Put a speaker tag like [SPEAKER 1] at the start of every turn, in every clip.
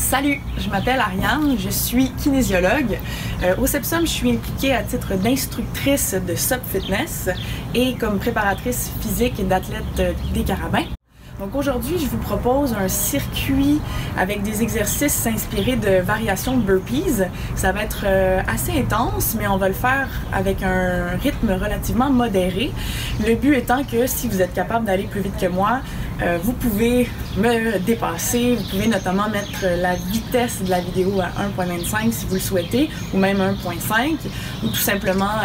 [SPEAKER 1] Salut, je m'appelle Ariane, je suis kinésiologue. Au CEPSOM, je suis impliquée à titre d'instructrice de SUP Fitness et comme préparatrice physique et d'athlète des Carabins. Donc aujourd'hui, je vous propose un circuit avec des exercices inspirés de variations de burpees. Ça va être assez intense, mais on va le faire avec un rythme relativement modéré. Le but étant que si vous êtes capable d'aller plus vite que moi, vous pouvez me dépasser. Vous pouvez notamment mettre la vitesse de la vidéo à 1.25 si vous le souhaitez, ou même 1.5, ou tout simplement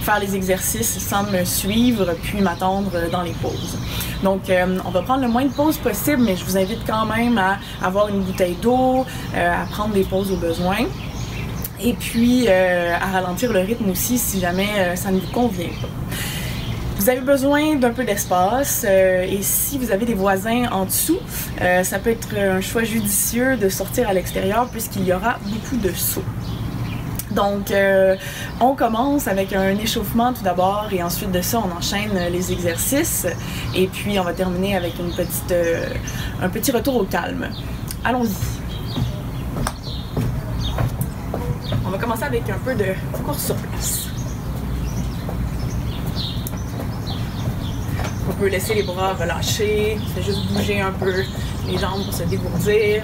[SPEAKER 1] faire les exercices sans me suivre, puis m'attendre dans les pauses. Donc, on va prendre le moins de pauses possible, mais je vous invite quand même à avoir une bouteille d'eau, à prendre des pauses au besoin, et puis à ralentir le rythme aussi si jamais ça ne vous convient pas. Vous avez besoin d'un peu d'espace et si vous avez des voisins en dessous, ça peut être un choix judicieux de sortir à l'extérieur puisqu'il y aura beaucoup de sauts. Donc, on commence avec un échauffement tout d'abord et ensuite de ça, on enchaîne les exercices et puis on va terminer avec un petit retour au calme. Allons-y! On va commencer avec un peu de course sur place. On peut laisser les bras relâchés, on fait juste bouger un peu les jambes pour se dégourdir.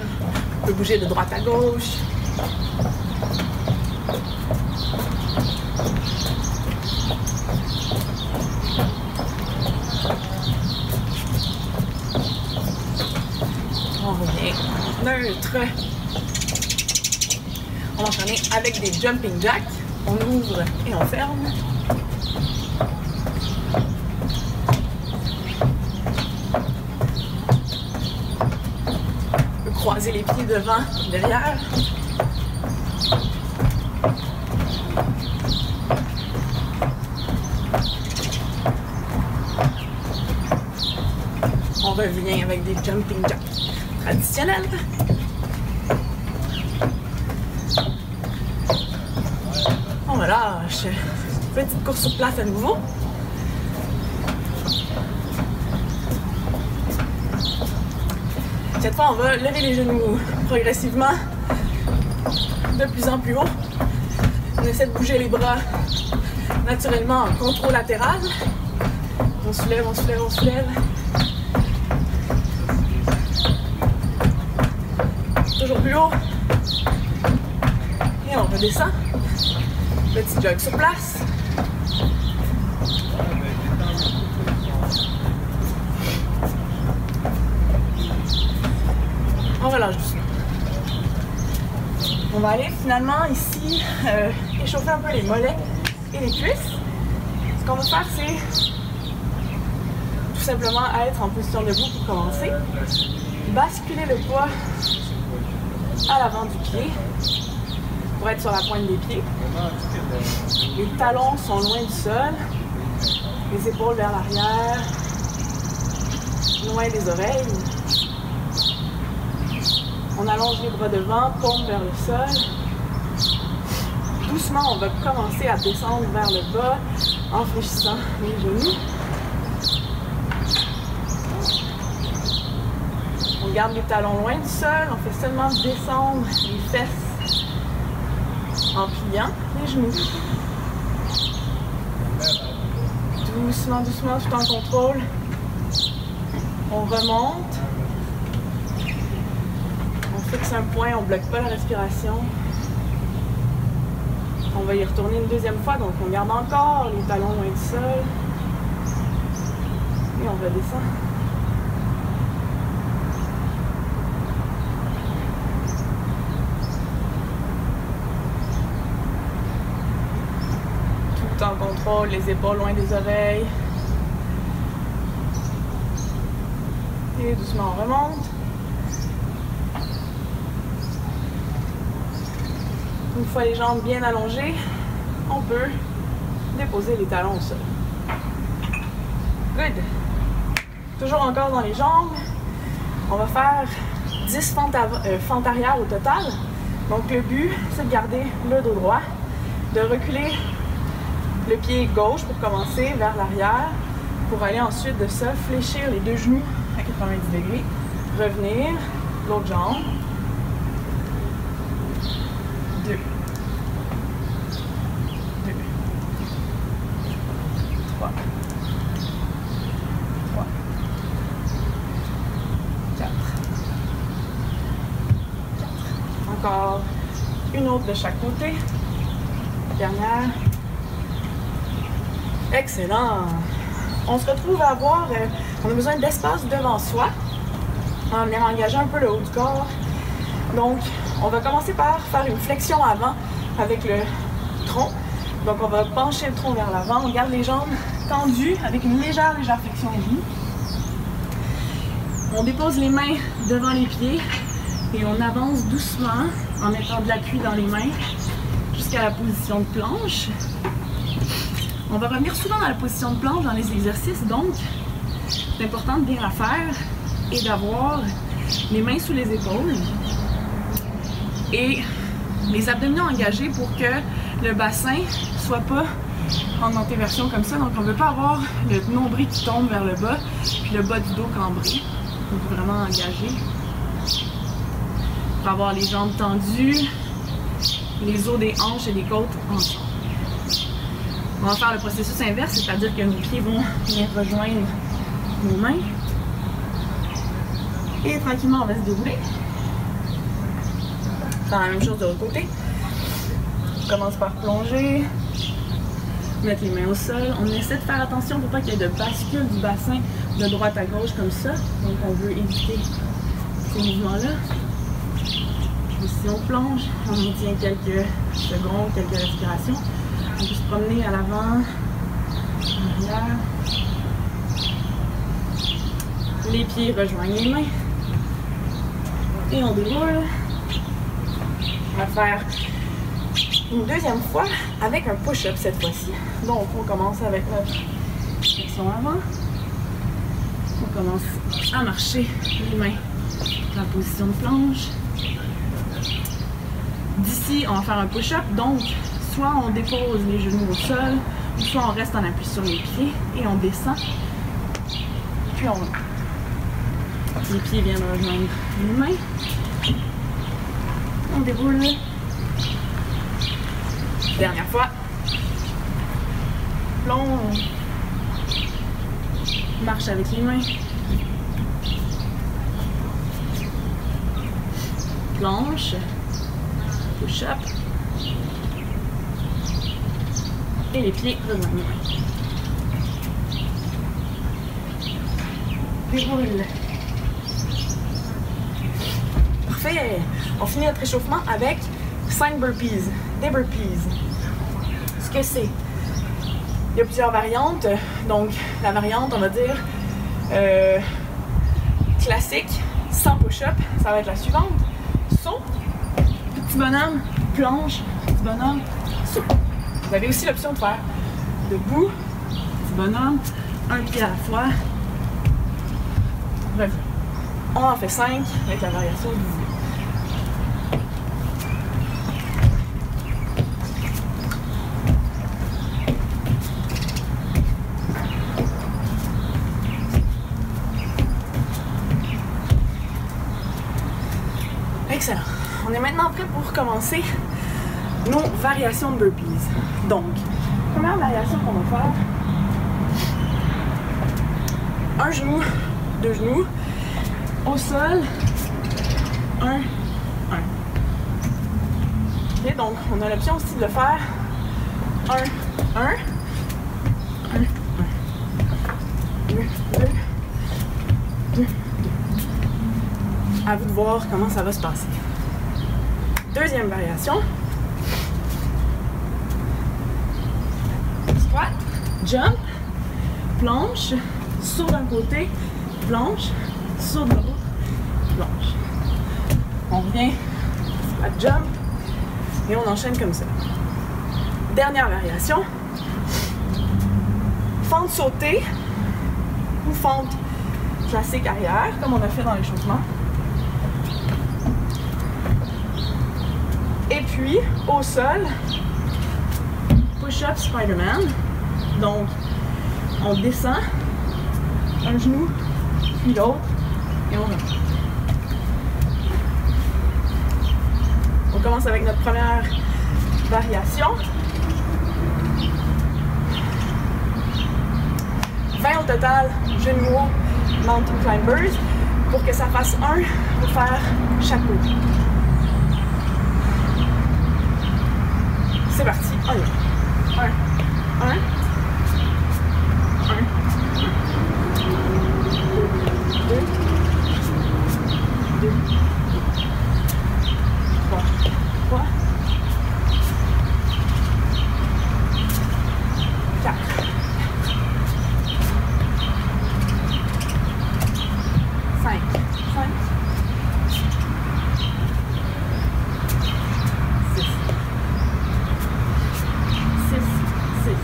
[SPEAKER 1] On peut bouger de droite à gauche. On revient neutre. On va enchaîner avec des jumping jacks. On ouvre et on ferme. On peut croiser les pieds devant, derrière. On revient avec des jumping jacks traditionnels. On relâche. Petite course sur place à nouveau. Cette fois, on va lever les genoux progressivement de plus en plus haut. On essaie de bouger les bras naturellement en contrôle latéral. On soulève, on soulève, on soulève. Toujours plus haut. Et on redescend. Petit jog sur place. On relâche doucement. On va aller finalement ici échauffer un peu les mollets et les cuisses. Ce qu'on va faire, c'est tout simplement être en position debout pour commencer. Basculer le poids à l'avant du pied pour être sur la pointe des pieds. Les talons sont loin du sol, les épaules vers l'arrière, loin des oreilles. On allonge les bras devant, paume vers le sol. Doucement, on va commencer à descendre vers le bas en fléchissant les genoux. On garde les talons loin du sol, on fait seulement descendre les fesses en pliant les genoux. Doucement, doucement, tout en contrôle. On remonte. On fixe un point, on ne bloque pas la respiration. On va y retourner une deuxième fois, donc on garde encore les talons loin du sol. Et on redescend. En contrôle, les épaules loin des oreilles. Et doucement on remonte. Une fois les jambes bien allongées, on peut déposer les talons au sol. Good. Toujours encore dans les jambes. On va faire 10 fentes arrière au total. Donc le but, c'est de garder le dos droit, de reculer le pied gauche pour commencer vers l'arrière, pour aller ensuite de ça fléchir les deux genoux à 90 degrés, revenir, l'autre jambe, Encore une autre de chaque côté. Dernière. Excellent. On se retrouve à avoir, on a besoin d'espace devant soi. On va venir engager un peu le haut du corps. Donc, on va commencer par faire une flexion avant avec le tronc. Donc, on va pencher le tronc vers l'avant. On garde les jambes tendues avec une légère flexion au genou. On dépose les mains devant les pieds et on avance doucement en mettant de l'appui dans les mains jusqu'à la position de planche. On va revenir souvent dans la position de planche dans les exercices, donc c'est important de bien la faire et d'avoir les mains sous les épaules et les abdominaux engagés pour que le bassin ne soit pas en antéversion comme ça. Donc on ne veut pas avoir le nombril qui tombe vers le bas puis le bas du dos cambré. Donc vraiment engagé. Pour avoir les jambes tendues, les os des hanches et des côtes ensemble. On va faire le processus inverse, c'est-à-dire que nos pieds vont venir rejoindre nos mains. Et tranquillement, on va se dérouler. Faire la même chose de l'autre côté. On commence par plonger, mettre les mains au sol. On essaie de faire attention pour pas qu'il y ait de bascule du bassin de droite à gauche comme ça. Donc on veut éviter ces mouvements-là. Si on plonge, on tient quelques secondes, quelques respirations. On peut se promener à l'avant, en arrière. Les pieds rejoignent les mains. Et on déroule. On va faire une deuxième fois avec un push-up cette fois-ci. Donc on commence avec notre flexion avant. On commence à marcher les mains dans la position de planche. D'ici, on va faire un push-up. Donc, soit on dépose les genoux au sol, ou soit on reste en appui sur les pieds et on descend. Puis on... Les pieds viennent rejoindre les mains. On déroule. Dernière fois. Plonge. Marche avec les mains. Planche. Push-up. Et les pieds rejoignent les mains. Déroule. Parfait. On finit notre échauffement avec 5 burpees. Des burpees. Ce que c'est? Il y a plusieurs variantes. Donc, la variante, on va dire, classique, sans push-up, ça va être la suivante. Saut, petit bonhomme, planche, petit bonhomme, saut. Vous avez aussi l'option de faire debout, petit bonhomme, un pied à la fois. Bref, on en fait 5 avec la variation du 18. Excellent. On est maintenant prêt pour commencer nos variations de burpees. Donc, première variation qu'on va faire, un genou, deux genoux, au sol, un. Et donc, on a l'option aussi de le faire un. Deux. À vous de voir comment ça va se passer. Deuxième variation. Squat, jump, planche, saut d'un côté, planche, saut de l'autre, planche. On revient, squat, jump, et on enchaîne comme ça. Dernière variation. Fente sautée ou fente classique arrière, comme on a fait dans l'échauffement. Et puis, au sol, push-up Spider-Man. Donc, on descend, un genou, puis l'autre, et on remonte. On commence avec notre première variation. 20 au total, genoux hauts, Mountain Climbers. Pour que ça fasse 1, il faut faire chaque côté. C'est parti, on y va. 1, 1, 2, 2, 3, 3, 4, 5, 5, 6, 6, 6,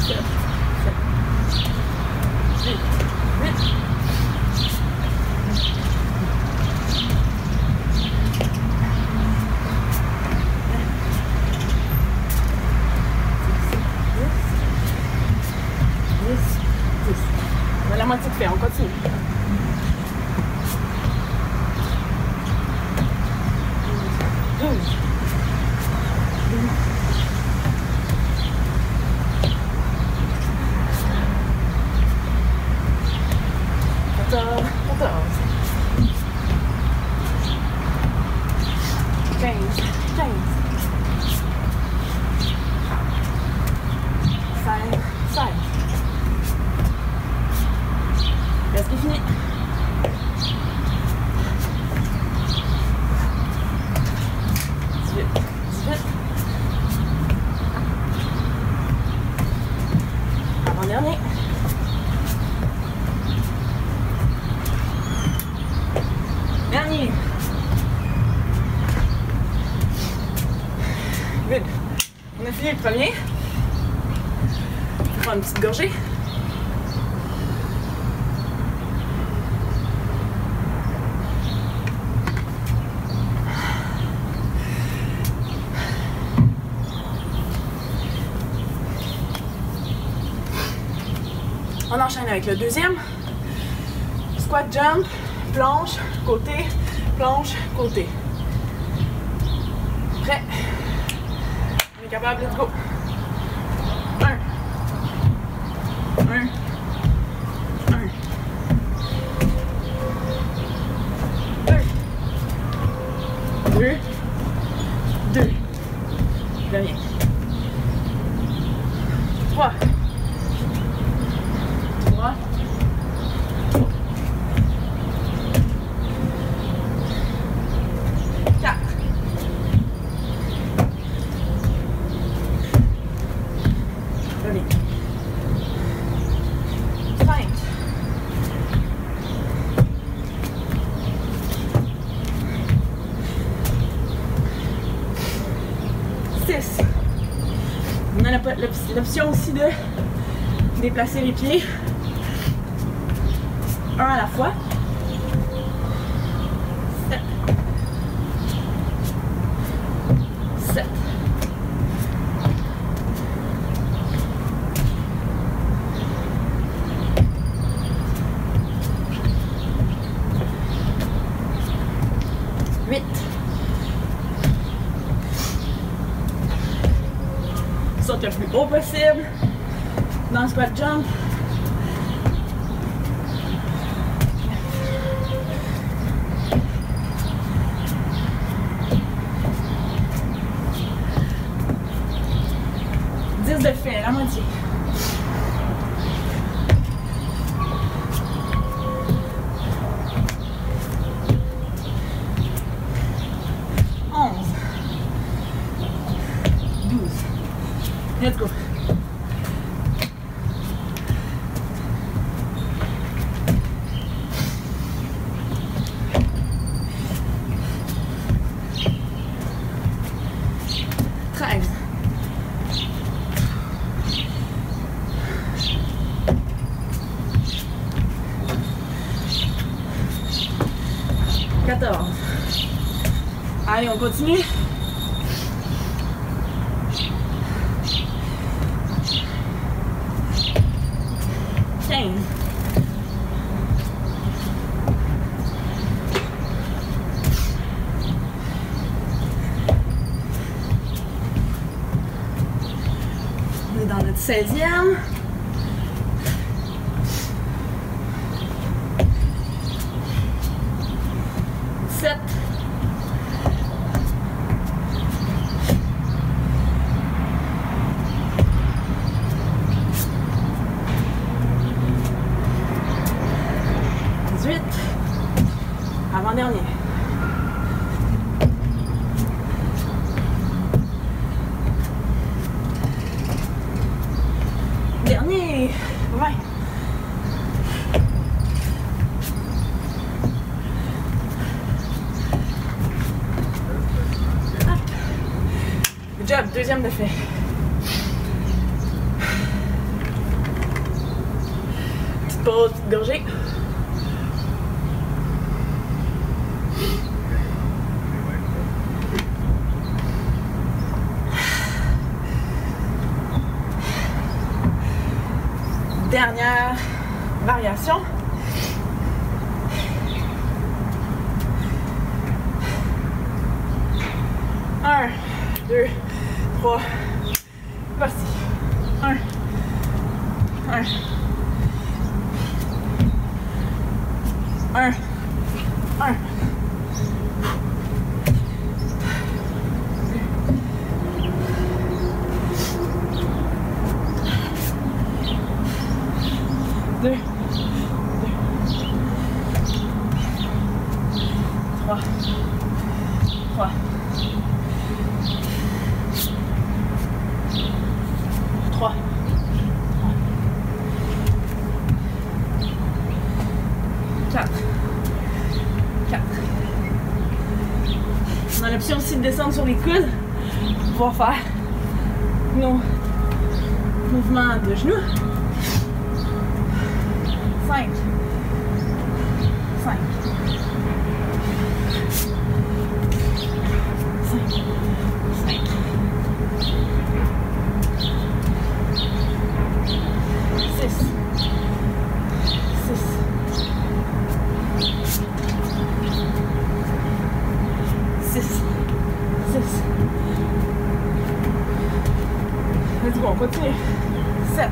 [SPEAKER 1] 7, 8, 8, 10. On a la moitié de fait, on continue. 12. 14. 15. 15. 16. 16. Presque fini. 18. 18. Avant-dernier. Dernier. Good. On a fini le premier. On va prendre une petite gorgée. On enchaîne avec le deuxième. Squat jump, planche, côté, planche, côté. Prêt? On est capable, let's go. 1. 1. 1. 2. 2. 2. Dernier. 3. 3. 4. 5. 6. On a l'option aussi de déplacer les pieds un à la fois. 7. 7. 8. Saute le plus haut possible dans le squat jump. 10 de fait, la moitié. 11. 12. Let's go. 13. 14. Allez, on continue. 15. 16e. 17. 18. Avant-dernier. Dernier. 20. Good job, deuxième de fait. Petite pause, petite gorgée. Dernière variation. Un, deux, trois. Voici. Un. Deux. Trois. Quatre. On a l'option aussi de descendre sur les coudes pour pouvoir faire nos mouvements de genoux. 5. 6. Let's go, on continue. 7.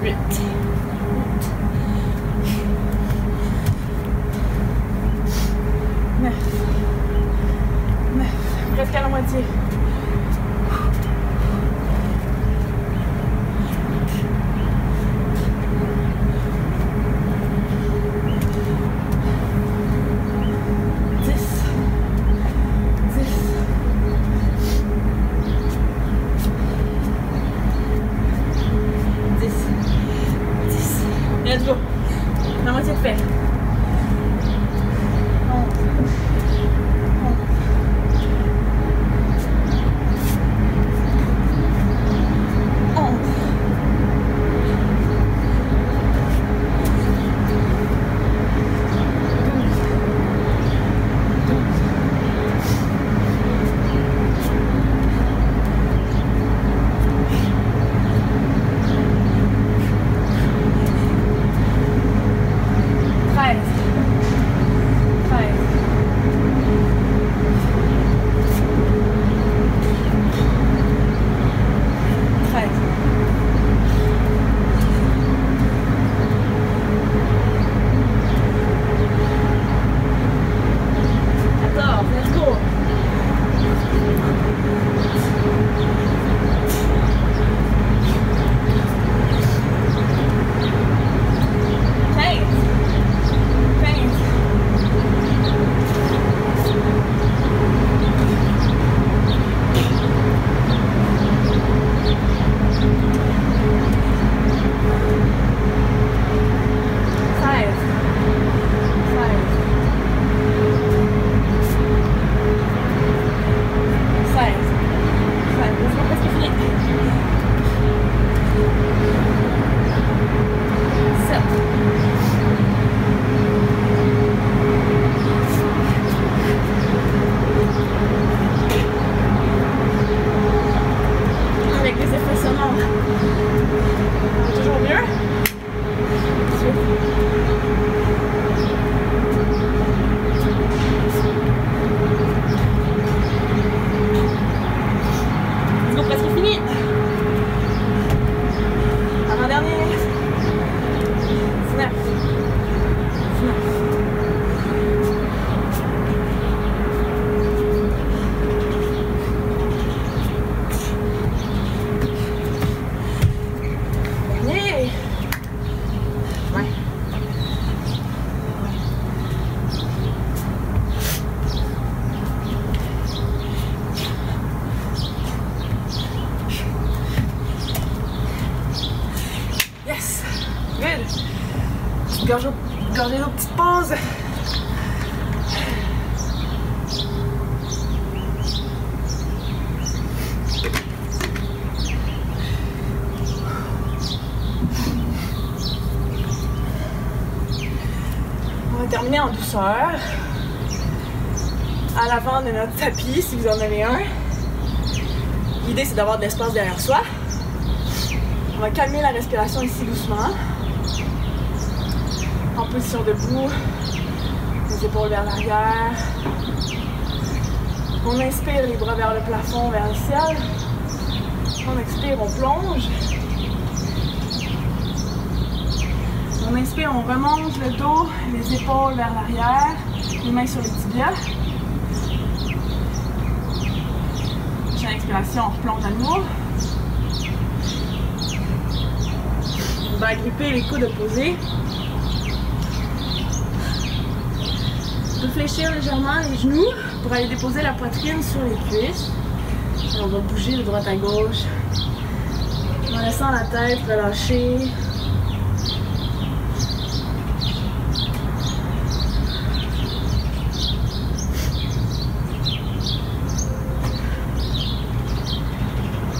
[SPEAKER 1] 8. 9. Presque à la moitié. 10. Let's go. La moitié de fait. 13. Gorgée d'eau, petite pause. On va terminer en douceur. À l'avant de notre tapis, si vous en avez un. L'idée, c'est d'avoir de l'espace derrière soi. On va calmer la respiration ici doucement. En position debout, les épaules vers l'arrière. On inspire, les bras vers le plafond, vers le ciel. On expire, on plonge. On inspire, on remonte le dos, les épaules vers l'arrière, les mains sur les tibias. Prochaine expiration, on replonge à nouveau. On va agripper les coudes opposés. On peut fléchir légèrement les genoux pour aller déposer la poitrine sur les cuisses. Et on va bouger de droite à gauche en laissant la tête relâcher.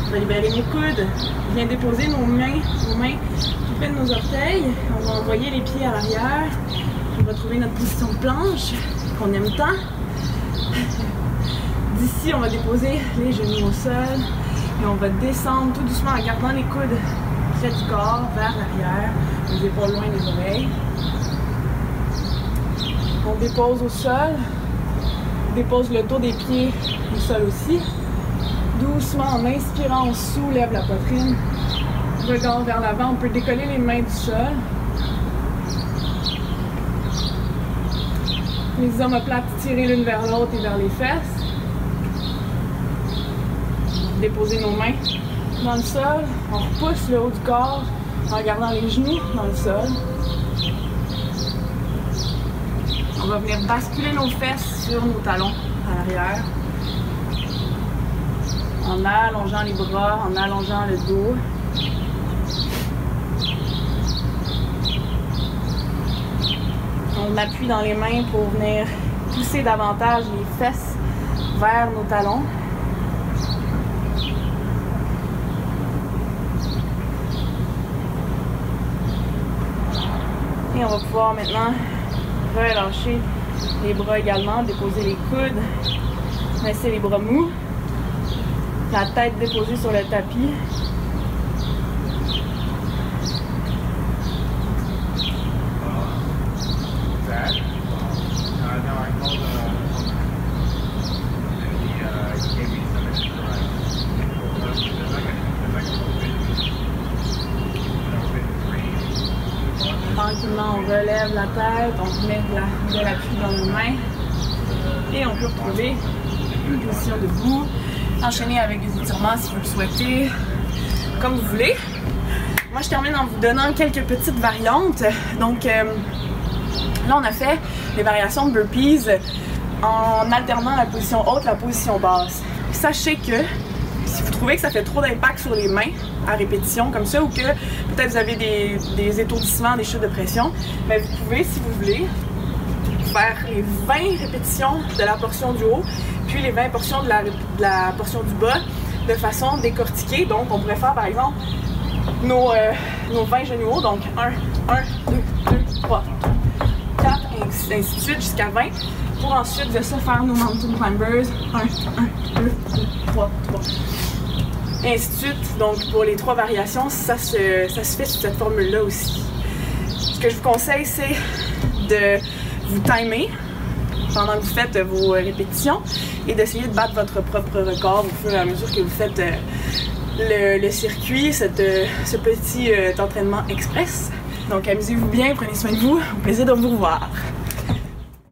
[SPEAKER 1] On va libérer nos coudes, bien déposer nos mains tout près de nos orteils. On va envoyer les pieds à l'arrière. On va trouver notre position de planche qu'on aime tant. D'ici, on va déposer les genoux au sol et on va descendre tout doucement en gardant les coudes près du corps, vers l'arrière, les épaules loin des oreilles. On dépose au sol, on dépose le dos des pieds au sol aussi. Doucement, en inspirant, on soulève la poitrine. Regard vers l'avant, on peut décoller les mains du sol. Les omoplates tirées l'une vers l'autre et vers les fesses. Déposer nos mains dans le sol. On repousse le haut du corps en gardant les genoux dans le sol. On va venir basculer nos fesses sur nos talons à l'arrière. En allongeant les bras, en allongeant le dos. On appuie dans les mains pour venir pousser davantage les fesses vers nos talons. Et on va pouvoir maintenant relâcher les bras également, déposer les coudes, laisser les bras mous. La tête déposée sur le tapis. Tranquillement, on relève la tête, on met de l'appui dans nos mains et on peut retrouver une position debout. Enchaîner avec des étirements si vous le souhaitez, comme vous voulez. Moi, je termine en vous donnant quelques petites variantes. Donc, là, on a fait les variations de burpees en alternant la position haute, la position basse. Sachez que si vous trouvez que ça fait trop d'impact sur les mains à répétition comme ça, ou que peut-être vous avez des étourdissements, des chutes de pression, bien, vous pouvez, si vous voulez, faire les 20 répétitions de la portion du haut, puis les 20 portions de la portion du bas, de façon décortiquée. Donc, on pourrait faire, par exemple, nos 20 genoux hauts, donc 1, 2, 3, 4, et ainsi de suite, jusqu'à 20, pour ensuite de ça faire nos mountain climbers, 1, 2, 3, et ainsi de suite. Donc, pour les 3 variations, ça se fait sous cette formule-là aussi. Ce que je vous conseille, c'est de vous timer pendant que vous faites vos répétitions et d'essayer de battre votre propre record au fur et à mesure que vous faites le circuit, ce petit entraînement express. Donc amusez-vous bien, prenez soin de vous, au plaisir de vous revoir.